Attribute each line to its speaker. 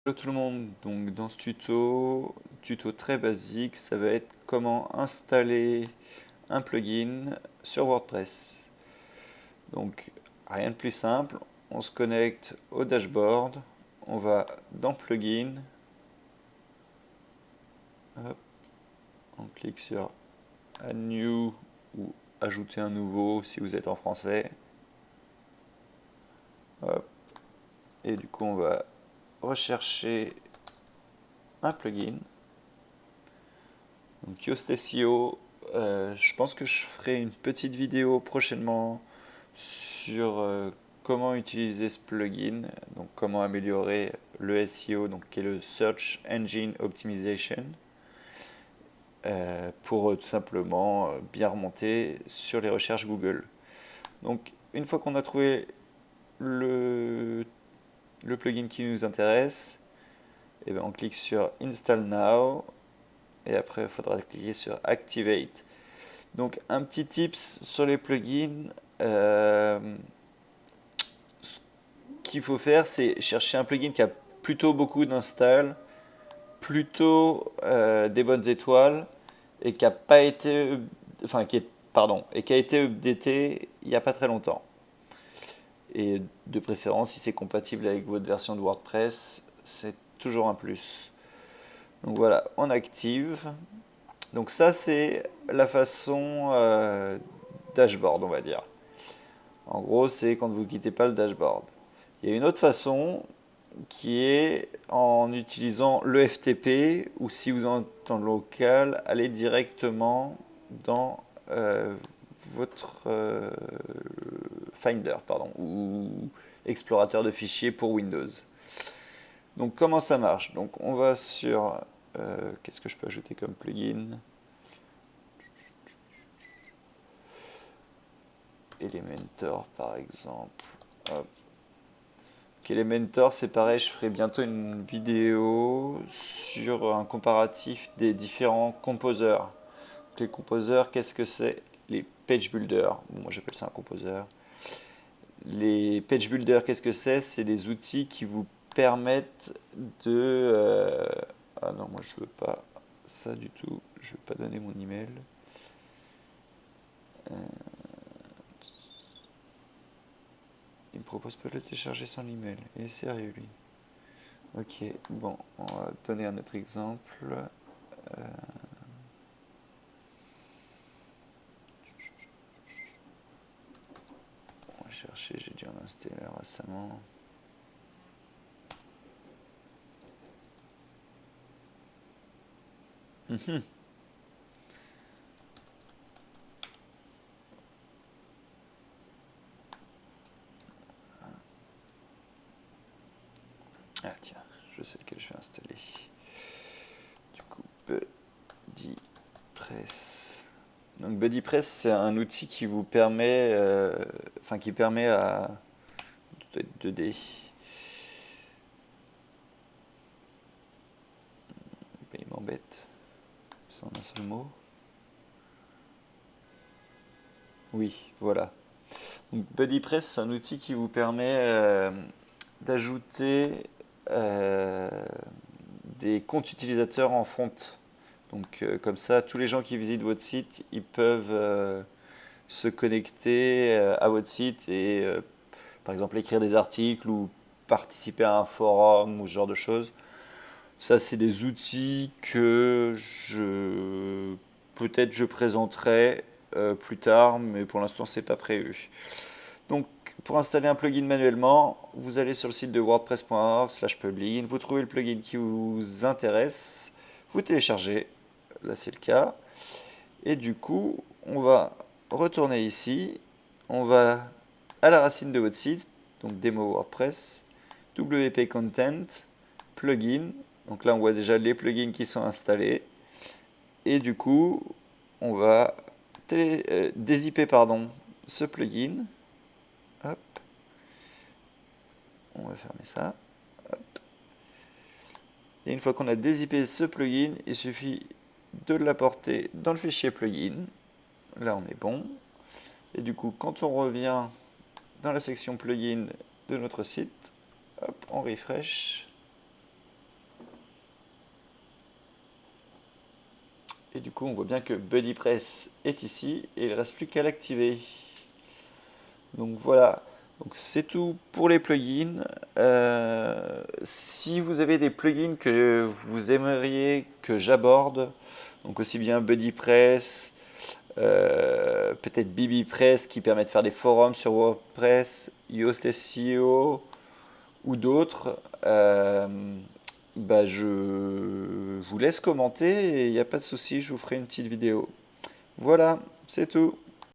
Speaker 1: Hello tout le monde, donc dans ce tuto très basique, ça va être comment installer un plugin sur WordPress. Donc rien de plus simple, on se connecte au dashboard, on va dans plugin, hop, on clique sur add new ou ajouter un nouveau si vous êtes en français, hop, et du coup on va rechercher un plugin. Donc Yoast SEO, je pense que je ferai une petite vidéo prochainement sur comment utiliser ce plugin, donc comment améliorer le SEO, donc qui est le Search Engine Optimization, pour tout simplement bien remonter sur les recherches Google. Donc une fois qu'on a trouvé le, le plugin qui nous intéresse, et ben on clique sur Install Now et après il faudra cliquer sur Activate. Donc un petit tips sur les plugins, ce qu'il faut faire c'est chercher un plugin qui a plutôt beaucoup d'installs, plutôt des bonnes étoiles et qui a pas été, enfin qui est, pardon, et qui a été updaté il n'y a pas très longtemps. Et de préférence si c'est compatible avec votre version de WordPress, c'est toujours un plus. Donc voilà, on active. Donc ça c'est la façon dashboard on va dire. En gros, c'est quand vous ne quittez pas le dashboard. Il y a une autre façon qui est en utilisant le FTP ou si vous en temps local, allez directement dans votre Finder pardon, ou explorateur de fichiers pour Windows. Donc comment ça marche? Donc on va sur qu'est-ce que je peux ajouter comme plugin? Elementor par exemple. Hop. Elementor, c'est pareil, je ferai bientôt une vidéo sur un comparatif des différents composers. Les composers, qu'est-ce que c'est? Les page builders, bon, moi j'appelle ça un composer. Les page builders, qu'est-ce que c'est? C'est des outils qui vous permettent de... Ah non, moi je veux pas ça du tout, je veux pas donner mon email. Il me propose pas de le télécharger sans l'email, il est sérieux lui. Ok, bon, on va donner un autre exemple. On va chercher, j'ai dû en installer récemment. Ah tiens, je sais lequel je vais installer. Du coup, BuddyPress. Donc BuddyPress, c'est un outil qui vous permet, enfin qui permet à 2D. Il m'embête. C'est en un seul mot. Oui, voilà. Donc BuddyPress, c'est un outil qui vous permet d'ajouter des comptes utilisateurs en front. Donc comme ça, tous les gens qui visitent votre site, ils peuvent se connecter à votre site et par exemple écrire des articles ou participer à un forum ou ce genre de choses. Ça, c'est des outils que je peut-être je présenterai plus tard, mais pour l'instant c'est pas prévu. Donc pour installer un plugin manuellement, vous allez sur le site de wordpress.org/plugin, vous trouvez le plugin qui vous intéresse, vous téléchargez, là c'est le cas, et du coup on va retourner ici, on va à la racine de votre site, donc démo WordPress, WP Content, plugin, donc là on voit déjà les plugins qui sont installés, et du coup on va dézipper ce plugin. Hop, on va fermer ça. Hop. Et une fois qu'on a dézippé ce plugin, il suffit de l'apporter dans le fichier plugin. Là, on est bon. Et du coup, quand on revient dans la section plugin de notre site, hop, on refresh. Et du coup, on voit bien que BuddyPress est ici et il ne reste plus qu'à l'activer. Donc voilà, donc c'est tout pour les plugins. Si vous avez des plugins que vous aimeriez que j'aborde, donc aussi bien BuddyPress, peut-être BBPress qui permet de faire des forums sur WordPress, Yoast SEO ou d'autres, bah je vous laisse commenter et il n'y a pas de souci, je vous ferai une petite vidéo. Voilà, c'est tout.